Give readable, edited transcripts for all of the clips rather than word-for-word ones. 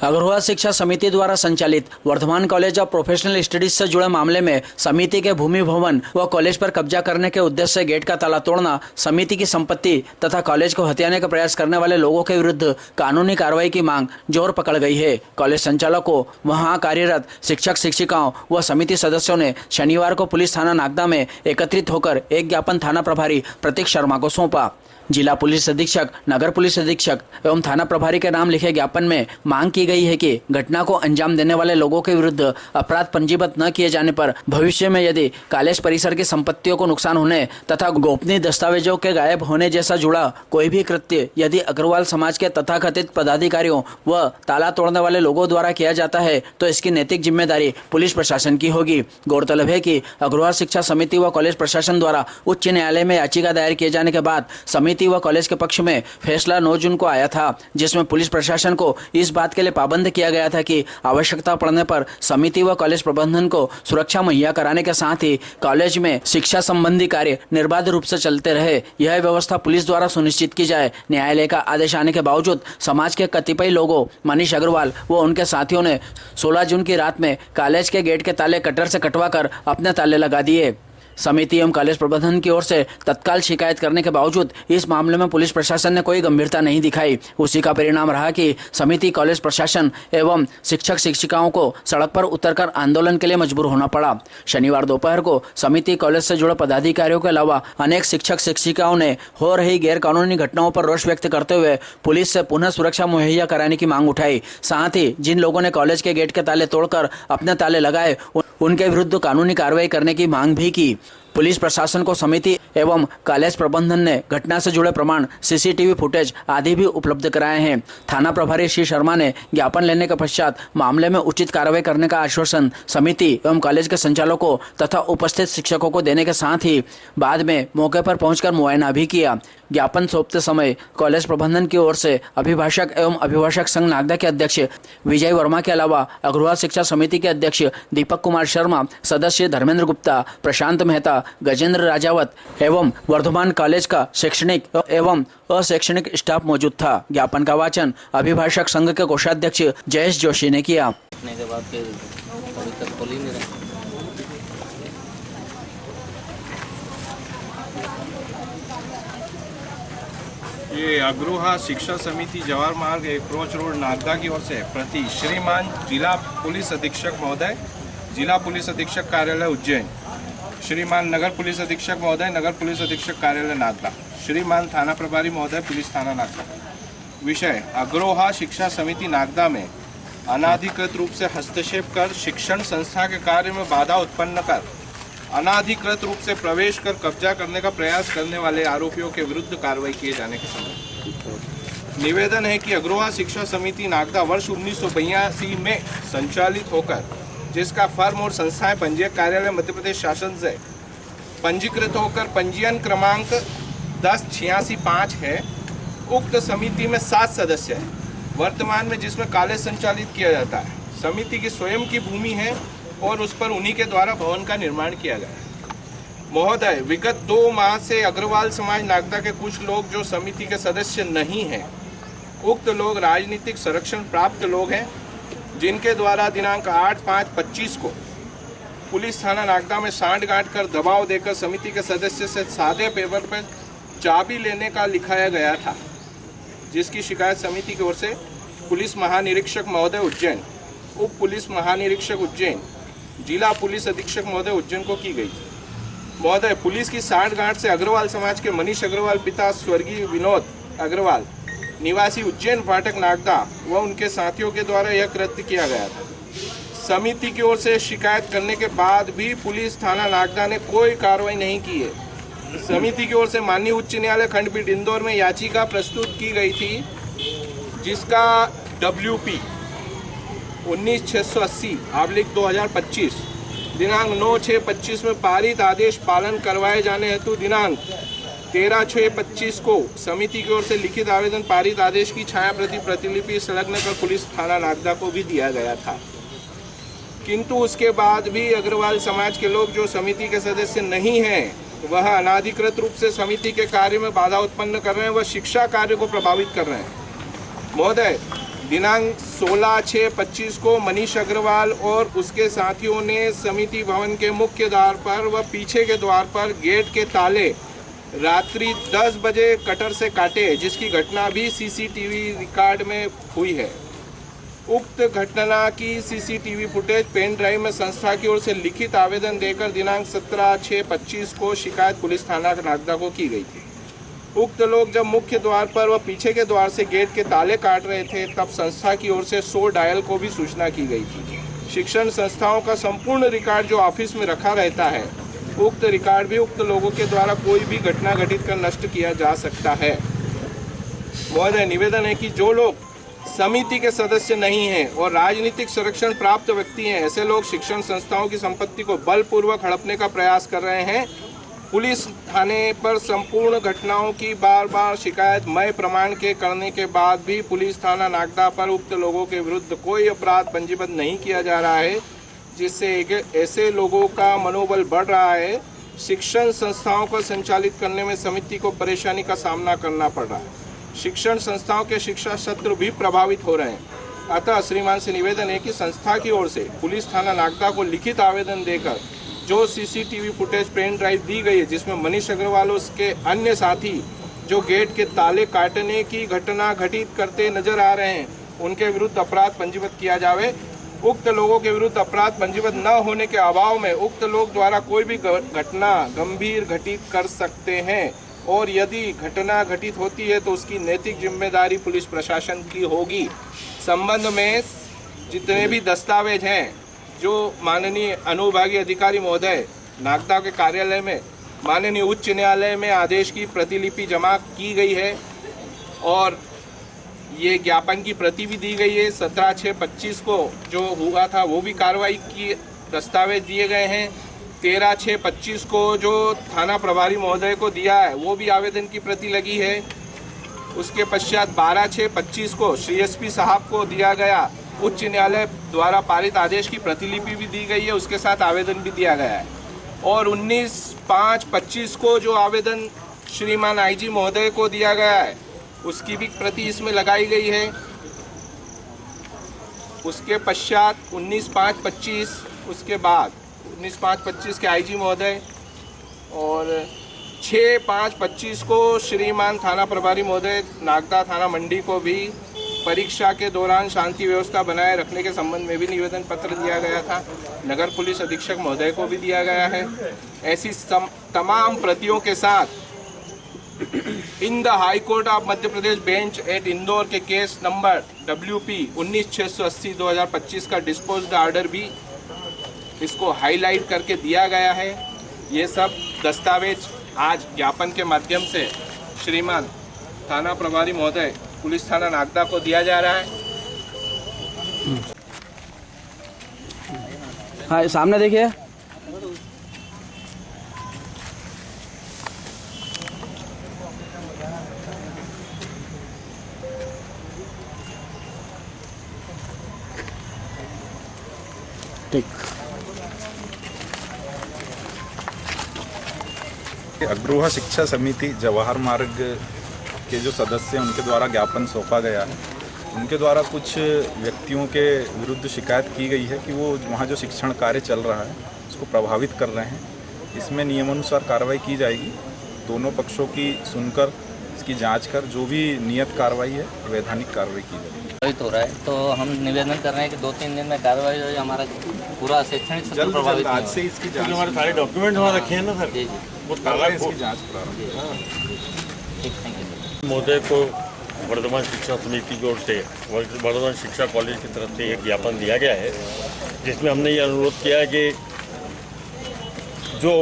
अग्रवाल शिक्षा समिति द्वारा संचालित Vardhaman college of professional studies से जुड़े मामले में समिति के भूमि भवन व कॉलेज पर कब्जा करने के उद्देश्य से गेट का ताला तोड़ना, समिति की संपत्ति तथा कॉलेज को हथियाने का प्रयास करने वाले लोगों के विरुद्ध कानूनी कार्रवाई की मांग जोर पकड़ गई है। कॉलेज संचालकों, वहां कार्यरत शिक्षक शिक्षिकाओं व समिति सदस्यों ने शनिवार को पुलिस थाना नागदा में एकत्रित होकर एक ज्ञापन थाना प्रभारी प्रतीक शर्मा को सौंपा। जिला पुलिस अधीक्षक, नगर पुलिस अधीक्षक एवं थाना प्रभारी के नाम लिखे ज्ञापन में मांग की गई है कि घटना को अंजाम देने वाले लोगों के विरुद्ध अपराध पंजीबद्ध न किए जाने पर भविष्य में यदि कॉलेज परिसर की संपत्तियों को नुकसान होने तथा गोपनीय दस्तावेजों के गायब होने जैसा जुड़ा कोई भी कृत्य यदि अग्रवाल समाज के तथाकथित पदाधिकारियों व ताला तोड़ने वाले लोगों द्वारा किया जाता है तो इसकी नैतिक जिम्मेदारी पुलिस प्रशासन की होगी। गौरतलब है कि अग्रवाल शिक्षा समिति व कॉलेज प्रशासन द्वारा उच्च न्यायालय में याचिका दायर किए जाने के बाद समिति व कॉलेज के पक्ष में फैसला 9 जून को आया था, जिसमें पुलिस प्रशासन को इस बात के लिए पाबंद किया गया था कि आवश्यकता पड़ने पर समिति व कॉलेज प्रबंधन को सुरक्षा मुहैया कराने के साथ ही कॉलेज में शिक्षा संबंधी कार्य निर्बाध रूप से चलते रहे, यह व्यवस्था पुलिस द्वारा सुनिश्चित की जाए। न्यायालय का आदेश आने के बावजूद समाज के कतिपय लोगों, मनीष अग्रवाल व उनके साथियों ने 16 जून की रात में कॉलेज के गेट के ताले कटर से कटवाकर अपने ताले लगा दिए। समिति एवं कॉलेज प्रबंधन की ओर से तत्काल शिकायत करने के बावजूद इस मामले में पुलिस प्रशासन ने कोई गंभीरता नहीं दिखाई। उसी का परिणाम रहा कि समिति, कॉलेज प्रशासन एवं शिक्षक शिक्षिकाओं को सड़क पर उतरकर आंदोलन के लिए मजबूर होना पड़ा। शनिवार दोपहर को समिति, कॉलेज से जुड़े पदाधिकारियों के अलावा अनेक शिक्षक शिक्षिकाओं ने हो रही गैर कानूनी घटनाओं पर रोष व्यक्त करते हुए पुलिस से पुनः सुरक्षा मुहैया कराने की मांग उठाई। साथ ही जिन लोगों ने कॉलेज के गेट के ताले तोड़कर अपने ताले लगाए उनके विरुद्ध कानूनी कार्रवाई करने की मांग भी की। पुलिस प्रशासन को समिति एवं कॉलेज प्रबंधन ने घटना से जुड़े प्रमाण, सीसीटीवी फुटेज आदि भी उपलब्ध कराए हैं। थाना प्रभारी श्री शर्मा ने ज्ञापन लेने के पश्चात मामले में उचित कार्रवाई करने का आश्वासन समिति एवं कॉलेज के संचालकों तथा उपस्थित शिक्षकों को देने के साथ ही बाद में मौके पर पहुंचकर मुआयना भी किया। ज्ञापन सौंपते समय कॉलेज प्रबंधन की ओर से अभिभाषक एवं अभिभाषक संघ नागदा के अध्यक्ष विजय वर्मा के अलावा अग्रवाल शिक्षा समिति के अध्यक्ष दीपक कुमार शर्मा, सदस्य धर्मेंद्र गुप्ता, प्रशांत मेहता, गजेंद्र राजावत एवं वर्धमान कॉलेज का शैक्षणिक एवं अशैक्षणिक स्टाफ मौजूद था। ज्ञापन का वाचन अभिभाषक संघ के कोषाध्यक्ष जयेश जोशी ने किया। ये अग्रवाल शिक्षा समिति जवाहर मार्ग अप्रोच रोड नागदा की ओर से प्रति श्रीमान जिला पुलिस अधीक्षक महोदय, जिला पुलिस अधीक्षक कार्यालय उज्जैन, श्रीमान नगर पुलिस अधीक्षक महोदय, नगर पुलिस अधीक्षक कार्यालय नागदा, श्रीमान थाना प्रभारी महोदय, पुलिस थाना नागदा। विषय: अग्रवाल शिक्षा समिति नागदा में अनाधिकृत रूप से हस्तक्षेप कर शिक्षण संस्था के कार्य में बाधा उत्पन्न कर अनाधिकृत रूप से प्रवेश कर कब्जा करने का प्रयास करने वाले आरोपियों के विरुद्ध कार्रवाई किए जाने के संबंध निवेदन है कि अग्रवाल शिक्षा समिति नागदा वर्ष 1982 में संचालित होकर जिसका फर्म और संस्थाएं पंजीयक कार्यालय मध्य प्रदेश शासन से पंजीकृत होकर पंजीयन क्रमांक 108665 है। उक्त समिति में 7 सदस्य हैं वर्तमान में, जिसमें कॉलेज संचालित किया जाता है। समिति की स्वयं की भूमि है और उस पर उन्हीं के द्वारा भवन का निर्माण किया गया है। महोदय, विगत 2 माह से अग्रवाल समाज नागदा के कुछ लोग जो समिति के सदस्य नहीं हैं, उक्त लोग राजनीतिक संरक्षण प्राप्त लोग हैं, जिनके द्वारा दिनांक 8/5/25 को पुलिस थाना नागदा में सांठ-गांठ कर दबाव देकर समिति के सदस्य से सादे पेपर पर चाबी लेने का लिखाया गया था, जिसकी शिकायत समिति की ओर से पुलिस महानिरीक्षक महोदय उज्जैन, उप पुलिस महानिरीक्षक उज्जैन, जिला पुलिस अधीक्षक महोदय उज्जैन को की गई। महोदय, पुलिस की सांठ-गांठ से अग्रवाल समाज के मनीष अग्रवाल पिता स्वर्गीय विनोद अग्रवाल निवासी उज्जैन फाटक नागदा व उनके साथियों के द्वारा यह कृत्य किया गया था। समिति की ओर से शिकायत करने के बाद भी पुलिस थाना नागदा ने कोई कार्रवाई नहीं की है। समिति की ओर से माननीय उच्च न्यायालय खंडपीठ इंदौर में याचिका प्रस्तुत की गई थी, जिसका WP 19/680/2025 दिनांक 9/6/25 में पारित आदेश पालन करवाए जाने हेतु दिनांक 13/6/25 को समिति की ओर से लिखित आवेदन पारित आदेश की छायाप्रति प्रतिलिपि संलग्न कर पुलिस थाना नागदा को भी दिया गया था। किंतु उसके बाद भी अग्रवाल समाज के लोग जो समिति के सदस्य नहीं हैं, वह अनाधिकृत रूप से समिति के कार्य में बाधा उत्पन्न कर रहे हैं व शिक्षा कार्य को प्रभावित कर रहे हैं। महोदय, दिनांक 16/6/25 को मनीष अग्रवाल और उसके साथियों ने समिति भवन के मुख्य द्वार पर व पीछे के द्वार पर गेट के ताले रात्रि 10 बजे कटर से काटे, जिसकी घटना भी सीसीटीवी रिकॉर्ड में हुई है। उक्त घटना की सीसीटीवी फुटेज पेन ड्राइव में संस्था की ओर से लिखित आवेदन देकर दिनांक 17/6/25 को शिकायत पुलिस थाना नागदा को की गई थी। उक्त लोग जब मुख्य द्वार पर व पीछे के द्वार से गेट के ताले काट रहे थे, तब संस्था की ओर से 100 डायल को भी सूचना की गई थी। शिक्षण संस्थाओं का संपूर्ण रिकॉर्ड जो ऑफिस में रखा रहता है, उक्त रिकॉर्ड भी उक्त लोगों के द्वारा कोई भी घटना घटित कर नष्ट किया जा सकता है। महोदय, निवेदन है कि जो लोग समिति के सदस्य नहीं हैं और राजनीतिक संरक्षण प्राप्त व्यक्ति हैं, ऐसे लोग शिक्षण संस्थाओं की संपत्ति को बलपूर्वक हड़पने का प्रयास कर रहे हैं। पुलिस थाने पर संपूर्ण घटनाओं की बार बार शिकायत मय प्रमाण के करने के बाद भी पुलिस थाना नागदा पर उक्त लोगों के विरुद्ध कोई अपराध पंजीबद्ध नहीं किया जा रहा है, जिससे ऐसे लोगों का मनोबल बढ़ रहा है। शिक्षण संस्थाओं को संचालित करने में समिति को परेशानी का सामना करना पड़ रहा है। शिक्षण संस्थाओं के शिक्षा सत्र भी प्रभावित हो रहे हैं। अतः श्रीमान से निवेदन है कि संस्था की ओर से पुलिस थाना नागदा को लिखित आवेदन देकर जो सीसीटीवी फुटेज पेन ड्राइव दी गई है, जिसमें मनीष अग्रवाल और उसके अन्य साथी जो गेट के ताले काटने की घटना घटित करते नजर आ रहे हैं, उनके विरुद्ध अपराध पंजीबद्ध किया जावे। उक्त लोगों के विरुद्ध अपराध पंजीबद्ध न होने के अभाव में उक्त लोग द्वारा कोई भी घटना गंभीर घटित कर सकते हैं, और यदि घटना घटित होती है तो उसकी नैतिक जिम्मेदारी पुलिस प्रशासन की होगी। संबंध में जितने भी दस्तावेज हैं, जो माननीय अनुविभागीय अधिकारी महोदय नागदा के कार्यालय में माननीय उच्च न्यायालय में आदेश की प्रतिलिपि जमा की गई है, और ये ज्ञापन की प्रति भी दी गई है। 17/6/25 को जो हुआ था वो भी कार्रवाई की दस्तावेज दिए गए हैं। 13/6/25 को जो थाना प्रभारी महोदय को दिया है वो भी आवेदन की प्रति लगी है। उसके पश्चात 12/6/25 को श्री एसपी साहब को दिया गया उच्च न्यायालय द्वारा पारित आदेश की प्रतिलिपि भी दी गई है, उसके साथ आवेदन भी दिया गया है। और 19/5/25 को जो आवेदन श्रीमान आईजी महोदय को दिया गया है, उसकी भी प्रति इसमें लगाई गई है। उसके पश्चात 19/5/25, उसके बाद 19/5/25 के आईजी महोदय, और 6/5/25 को श्रीमान थाना प्रभारी महोदय नागदा थाना मंडी को भी परीक्षा के दौरान शांति व्यवस्था बनाए रखने के संबंध में भी निवेदन पत्र दिया गया था। नगर पुलिस अधीक्षक महोदय को भी दिया गया है। ऐसी तमाम प्रतियों के साथ in the high court of Madhya Pradesh bench at Indore के केस नंबर WP 19/680/2025 का डिस्पोज्ड ऑर्डर भी इसको हाईलाइट करके दिया गया है। ये सब दस्तावेज आज ज्ञापन के माध्यम से श्रीमान थाना प्रभारी महोदय पुलिस थाना नागदा को दिया जा रहा है। हाँ, सामने देखिए। ठीक। अग्रोहा शिक्षा समिति जवाहर मार्ग के जो सदस्य हैं उनके द्वारा ज्ञापन सौंपा गया है। उनके द्वारा कुछ व्यक्तियों के विरुद्ध शिकायत की गई है कि वो वहाँ जो शिक्षण कार्य चल रहा है उसको प्रभावित कर रहे हैं। इसमें नियमानुसार कार्रवाई की जाएगी। दोनों पक्षों की सुनकर इसकी जांच कर जो भी नियत कार्रवाई है वैधानिक कार्रवाई की जाएगी। प्रभावित हो रहा है, तो हम निवेदन कर रहे हैं कि 2-3 दिन में कार्रवाई हो। हमारा पूरा शैक्षणिक सत्र प्रभावित नहीं हो। आज से इसकी जांच, हमारे सारे डॉक्यूमेंट वहाँ रखे हैं ना सर, जी जी, वो ताला इसकी जांच प्रारंभ। ठीक, थैंक यू। महोदय को वर्धमान शिक्षा समिति की ओर से वर्धमान शिक्षा कॉलेज की तरफ से एक ज्ञापन दिया गया है, जिसमें हमने ये अनुरोध किया है कि जो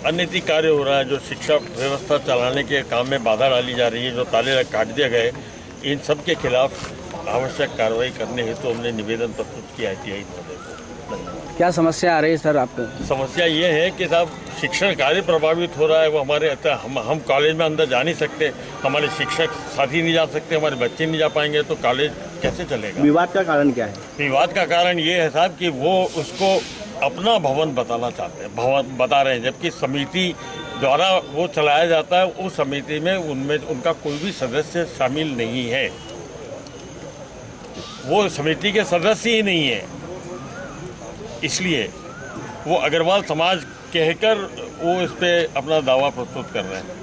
अनैतिक कार्य हो रहा है, जो शिक्षा व्यवस्था चलाने के काम में बाधा डाली जा रही है, जो ताले काट दिए गए, इन सब के खिलाफ आवश्यक कार्रवाई करने हेतु तो हमने निवेदन प्रस्तुत किया ITI महोदय को। धन्यवाद। क्या समस्या आ रही है सर आपको? समस्या ये है कि साहब शिक्षण कार्य प्रभावित हो रहा है। वो हमारे हम कॉलेज में अंदर जा नहीं सकते, हमारे शिक्षक साथी नहीं जा सकते, हमारे बच्चे नहीं जा पाएंगे, तो कॉलेज कैसे चलेगा? विवाद का कारण क्या है? विवाद का कारण ये है साहब कि वो उसको अपना भवन बताना चाहते हैं, भवन बता रहे हैं, जबकि समिति द्वारा वो चलाया जाता है। उस समिति में उनमें उनका कोई भी सदस्य शामिल नहीं है। वो समिति के सदस्य ही नहीं है, इसलिए वो अग्रवाल समाज कहकर वो इस पे अपना दावा प्रस्तुत कर रहे हैं।